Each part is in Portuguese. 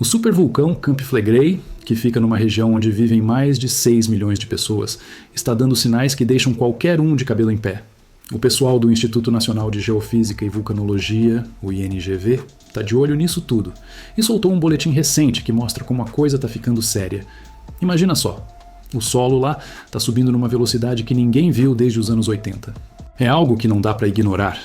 O supervulcão Camp Flegrei, que fica numa região onde vivem mais de 6 milhões de pessoas, está dando sinais que deixam qualquer um de cabelo em pé. O pessoal do Instituto Nacional de Geofísica e Vulcanologia, o INGV, está de olho nisso tudo e soltou um boletim recente que mostra como a coisa está ficando séria. Imagina só, o solo lá está subindo numa velocidade que ninguém viu desde os anos 80. É algo que não dá para ignorar.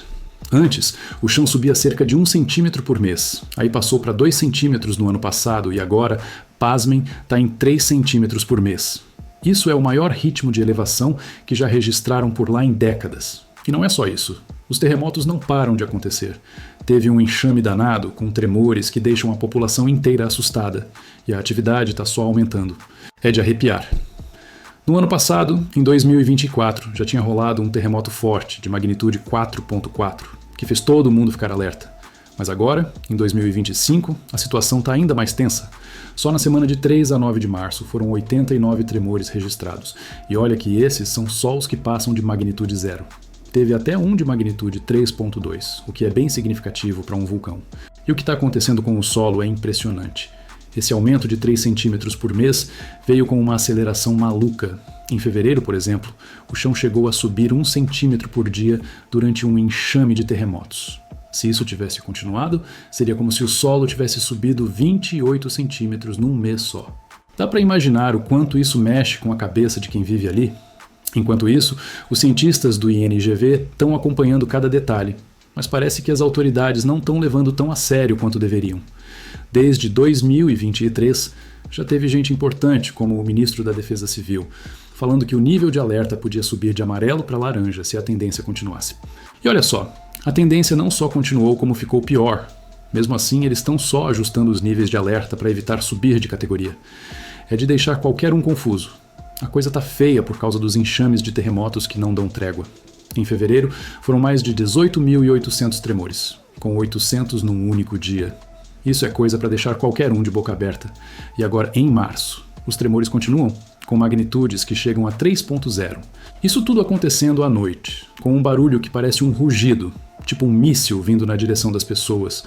Antes, o chão subia cerca de 1 centímetro por mês, aí passou para 2 centímetros no ano passado e agora, pasmem, está em 3 centímetros por mês. Isso é o maior ritmo de elevação que já registraram por lá em décadas. E não é só isso. Os terremotos não param de acontecer. Teve um enxame danado, com tremores que deixam a população inteira assustada. E a atividade está só aumentando. É de arrepiar. No ano passado, em 2024, já tinha rolado um terremoto forte, de magnitude 4.4, que fez todo mundo ficar alerta. Mas agora, em 2025, a situação está ainda mais tensa. Só na semana de 3 a 9 de março foram 89 tremores registrados. E olha que esses são só os que passam de magnitude 0. Teve até um de magnitude 3.2, o que é bem significativo para um vulcão. E o que está acontecendo com o solo é impressionante. Esse aumento de 3 centímetros por mês veio com uma aceleração maluca. Em fevereiro, por exemplo, o chão chegou a subir 1 centímetro por dia durante um enxame de terremotos. Se isso tivesse continuado, seria como se o solo tivesse subido 28 centímetros num mês só. Dá para imaginar o quanto isso mexe com a cabeça de quem vive ali? Enquanto isso, os cientistas do INGV estão acompanhando cada detalhe, mas parece que as autoridades não estão levando tão a sério quanto deveriam. Desde 2023, já teve gente importante, como o ministro da Defesa Civil, falando que o nível de alerta podia subir de amarelo para laranja se a tendência continuasse. E olha só, a tendência não só continuou como ficou pior. Mesmo assim, eles estão só ajustando os níveis de alerta para evitar subir de categoria. É de deixar qualquer um confuso. A coisa tá feia por causa dos enxames de terremotos que não dão trégua. Em fevereiro, foram mais de 18.800 tremores, com 800 num único dia. Isso é coisa para deixar qualquer um de boca aberta. E agora, em março, os tremores continuam, com magnitudes que chegam a 3.0. Isso tudo acontecendo à noite, com um barulho que parece um rugido, tipo um míssil vindo na direção das pessoas.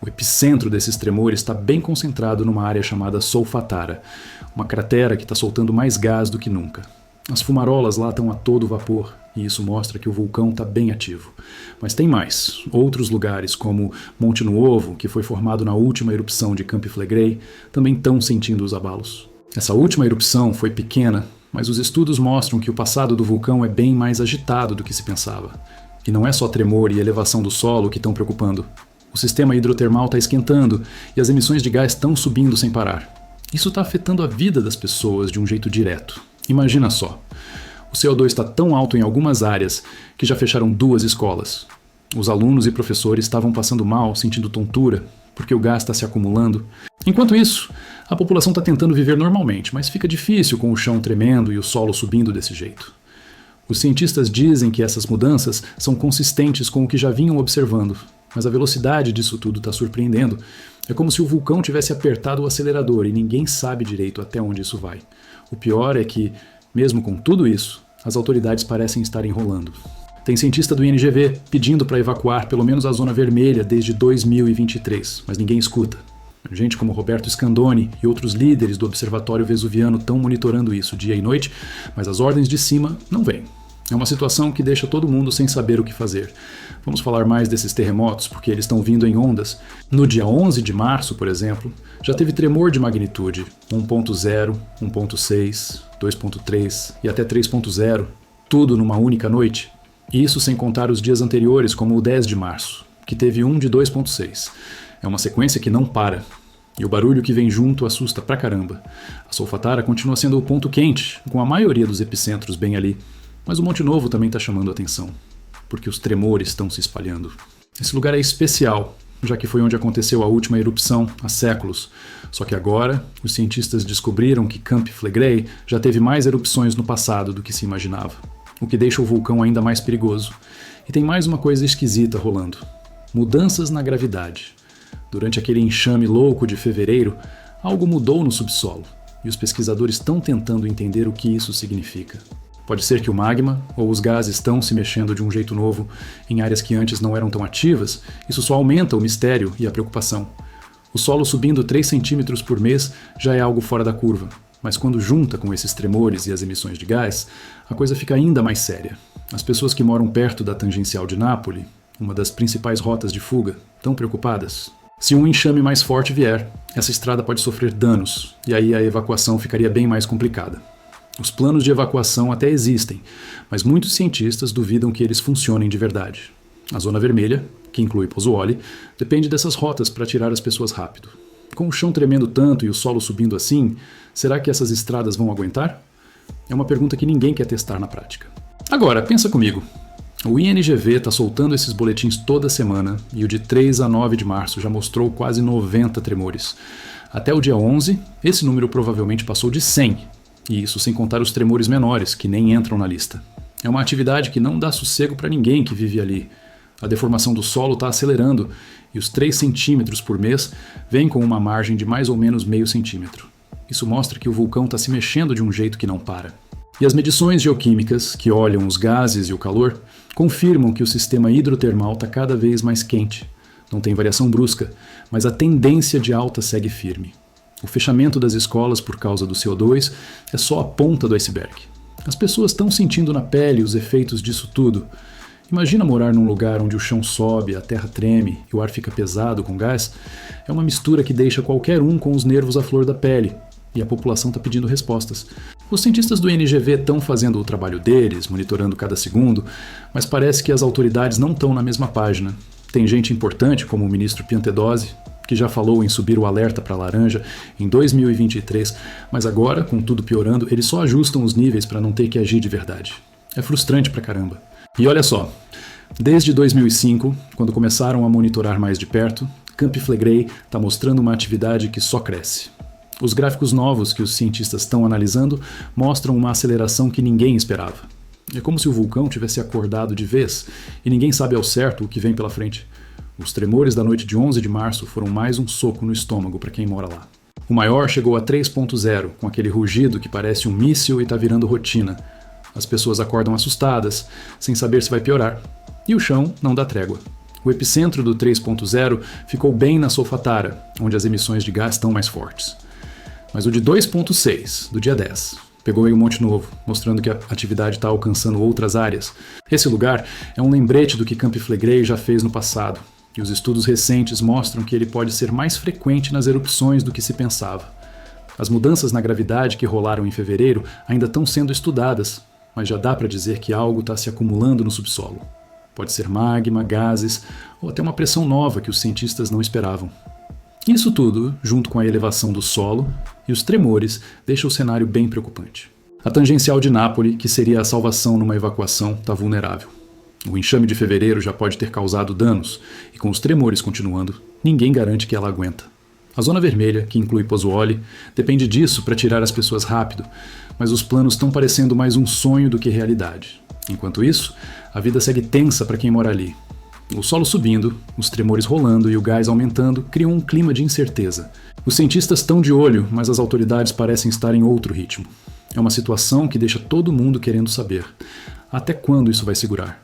O epicentro desses tremores está bem concentrado numa área chamada Solfatara, uma cratera que está soltando mais gás do que nunca. As fumarolas lá estão a todo vapor, e isso mostra que o vulcão está bem ativo. Mas tem mais. Outros lugares, como Monte Nuovo, que foi formado na última erupção de Camp Flegrei, também estão sentindo os abalos. Essa última erupção foi pequena, mas os estudos mostram que o passado do vulcão é bem mais agitado do que se pensava. E não é só tremor e elevação do solo que estão preocupando. O sistema hidrotermal está esquentando e as emissões de gás estão subindo sem parar. Isso está afetando a vida das pessoas de um jeito direto. Imagina só. O CO2 está tão alto em algumas áreas que já fecharam 2 escolas. Os alunos e professores estavam passando mal, sentindo tontura, porque o gás está se acumulando. Enquanto isso, a população está tentando viver normalmente, mas fica difícil com o chão tremendo e o solo subindo desse jeito. Os cientistas dizem que essas mudanças são consistentes com o que já vinham observando, mas a velocidade disso tudo está surpreendendo. É como se o vulcão tivesse apertado o acelerador e ninguém sabe direito até onde isso vai. O pior é que, mesmo com tudo isso, as autoridades parecem estar enrolando. Tem cientista do INGV pedindo para evacuar pelo menos a zona vermelha desde 2023, mas ninguém escuta. Gente como Roberto Scandoni e outros líderes do Observatório Vesuviano estão monitorando isso dia e noite, mas as ordens de cima não vêm. É uma situação que deixa todo mundo sem saber o que fazer. Vamos falar mais desses terremotos, porque eles estão vindo em ondas. No dia 11 de março, por exemplo, já teve tremor de magnitude 1.0, 1.6, 2.3 e até 3.0, tudo numa única noite. Isso sem contar os dias anteriores, como o 10 de março, que teve um de 2.6. É uma sequência que não para. E o barulho que vem junto assusta pra caramba. A Solfatara continua sendo o ponto quente, com a maioria dos epicentros bem ali. Mas o Monte Novo também está chamando a atenção, porque os tremores estão se espalhando. Esse lugar é especial, já que foi onde aconteceu a última erupção há séculos. Só que agora, os cientistas descobriram que Camp Flegrei já teve mais erupções no passado do que se imaginava, o que deixa o vulcão ainda mais perigoso. E tem mais uma coisa esquisita rolando. Mudanças na gravidade. Durante aquele enxame louco de fevereiro, algo mudou no subsolo, e os pesquisadores estão tentando entender o que isso significa. Pode ser que o magma ou os gases estão se mexendo de um jeito novo em áreas que antes não eram tão ativas. Isso só aumenta o mistério e a preocupação. O solo subindo 3 centímetros por mês já é algo fora da curva, mas quando junta com esses tremores e as emissões de gás, a coisa fica ainda mais séria. As pessoas que moram perto da tangencial de Nápoles, uma das principais rotas de fuga, estão preocupadas. Se um enxame mais forte vier, essa estrada pode sofrer danos, e aí a evacuação ficaria bem mais complicada. Os planos de evacuação até existem, mas muitos cientistas duvidam que eles funcionem de verdade. A Zona Vermelha, que inclui Pozzuoli, depende dessas rotas para tirar as pessoas rápido. Com o chão tremendo tanto e o solo subindo assim, será que essas estradas vão aguentar? É uma pergunta que ninguém quer testar na prática. Agora, pensa comigo. O INGV está soltando esses boletins toda semana e o de 3 a 9 de março já mostrou quase 90 tremores. Até o dia 11, esse número provavelmente passou de 100, e isso sem contar os tremores menores, que nem entram na lista. É uma atividade que não dá sossego para ninguém que vive ali. A deformação do solo está acelerando e os 3 centímetros por mês vêm com uma margem de mais ou menos meio centímetro. Isso mostra que o vulcão está se mexendo de um jeito que não para. E as medições geoquímicas, que olham os gases e o calor, confirmam que o sistema hidrotermal está cada vez mais quente. Não tem variação brusca, mas a tendência de alta segue firme. O fechamento das escolas por causa do CO2 é só a ponta do iceberg. As pessoas estão sentindo na pele os efeitos disso tudo. Imagina morar num lugar onde o chão sobe, a terra treme e o ar fica pesado com gás. É uma mistura que deixa qualquer um com os nervos à flor da pele, e a população está pedindo respostas. Os cientistas do INGV estão fazendo o trabalho deles, monitorando cada segundo, mas parece que as autoridades não estão na mesma página. Tem gente importante, como o ministro Piantedosi, que já falou em subir o alerta para laranja em 2023, mas agora, com tudo piorando, eles só ajustam os níveis para não ter que agir de verdade. É frustrante pra caramba. E olha só, desde 2005, quando começaram a monitorar mais de perto, Campi Flegrei está mostrando uma atividade que só cresce. Os gráficos novos que os cientistas estão analisando mostram uma aceleração que ninguém esperava. É como se o vulcão tivesse acordado de vez e ninguém sabe ao certo o que vem pela frente. Os tremores da noite de 11 de março foram mais um soco no estômago para quem mora lá. O maior chegou a 3.0, com aquele rugido que parece um míssil e está virando rotina. As pessoas acordam assustadas, sem saber se vai piorar. E o chão não dá trégua. O epicentro do 3.0 ficou bem na Solfatara, onde as emissões de gás estão mais fortes. Mas o de 2.6, do dia 10, pegou em um monte novo, mostrando que a atividade está alcançando outras áreas. Esse lugar é um lembrete do que Campi Flegrei já fez no passado, e os estudos recentes mostram que ele pode ser mais frequente nas erupções do que se pensava. As mudanças na gravidade que rolaram em fevereiro ainda estão sendo estudadas, mas já dá para dizer que algo está se acumulando no subsolo. Pode ser magma, gases ou até uma pressão nova que os cientistas não esperavam. Isso tudo, junto com a elevação do solo e os tremores, deixa o cenário bem preocupante. A tangencial de Nápoles, que seria a salvação numa evacuação, está vulnerável. O enxame de fevereiro já pode ter causado danos, e com os tremores continuando, ninguém garante que ela aguenta. A Zona Vermelha, que inclui Pozzuoli, depende disso para tirar as pessoas rápido, mas os planos estão parecendo mais um sonho do que realidade. Enquanto isso, a vida segue tensa para quem mora ali. O solo subindo, os tremores rolando e o gás aumentando criam um clima de incerteza. Os cientistas estão de olho, mas as autoridades parecem estar em outro ritmo. É uma situação que deixa todo mundo querendo saber. Até quando isso vai segurar?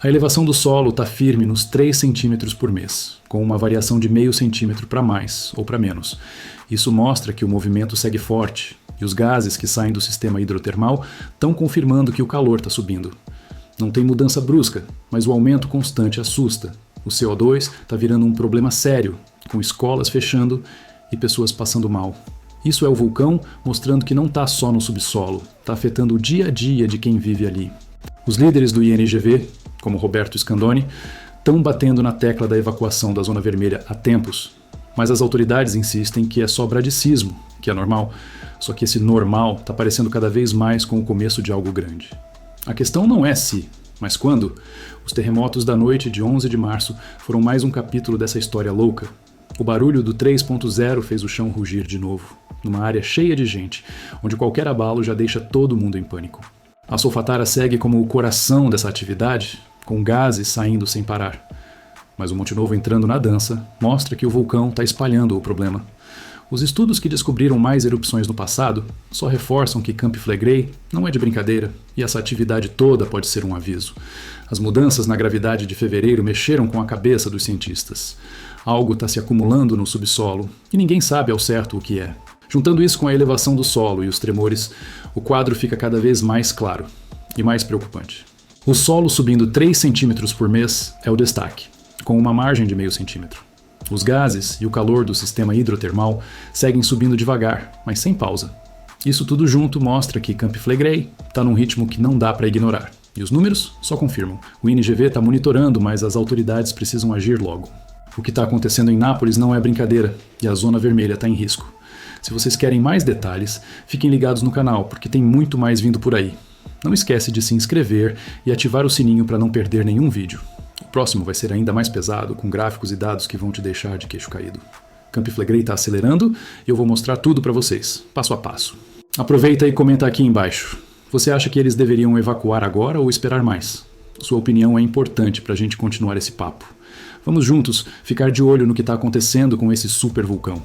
A elevação do solo está firme nos 3 centímetros por mês, com uma variação de meio centímetro para mais ou para menos. Isso mostra que o movimento segue forte, e os gases que saem do sistema hidrotermal estão confirmando que o calor está subindo. Não tem mudança brusca, mas o aumento constante assusta. O CO2 está virando um problema sério, com escolas fechando e pessoas passando mal. Isso é o vulcão mostrando que não está só no subsolo, está afetando o dia a dia de quem vive ali. Os líderes do INGV, como Roberto Scandoni, estão batendo na tecla da evacuação da Zona Vermelha há tempos, mas as autoridades insistem que é só bradicismo, que é normal, só que esse normal está parecendo cada vez mais com o começo de algo grande. A questão não é se, mas quando. Os terremotos da noite de 11 de março foram mais um capítulo dessa história louca. O barulho do 3.0 fez o chão rugir de novo, numa área cheia de gente, onde qualquer abalo já deixa todo mundo em pânico. A Solfatara segue como o coração dessa atividade, com gases saindo sem parar. Mas o Monte Novo entrando na dança mostra que o vulcão está espalhando o problema. Os estudos que descobriram mais erupções no passado só reforçam que Camp Flegrei não é de brincadeira e essa atividade toda pode ser um aviso. As mudanças na gravidade de fevereiro mexeram com a cabeça dos cientistas. Algo está se acumulando no subsolo e ninguém sabe ao certo o que é. Juntando isso com a elevação do solo e os tremores, o quadro fica cada vez mais claro e mais preocupante. O solo subindo 3 centímetros por mês é o destaque, com uma margem de meio centímetro. Os gases e o calor do sistema hidrotermal seguem subindo devagar, mas sem pausa. Isso tudo junto mostra que Camp Flegrei está num ritmo que não dá para ignorar. E os números só confirmam. O INGV está monitorando, mas as autoridades precisam agir logo. O que está acontecendo em Nápoles não é brincadeira, e a zona vermelha está em risco. Se vocês querem mais detalhes, fiquem ligados no canal, porque tem muito mais vindo por aí. Não esquece de se inscrever e ativar o sininho para não perder nenhum vídeo. O próximo vai ser ainda mais pesado, com gráficos e dados que vão te deixar de queixo caído. Camp Flegrei está acelerando e eu vou mostrar tudo para vocês, passo a passo. Aproveita e comenta aqui embaixo. Você acha que eles deveriam evacuar agora ou esperar mais? Sua opinião é importante para a gente continuar esse papo. Vamos juntos ficar de olho no que está acontecendo com esse super vulcão.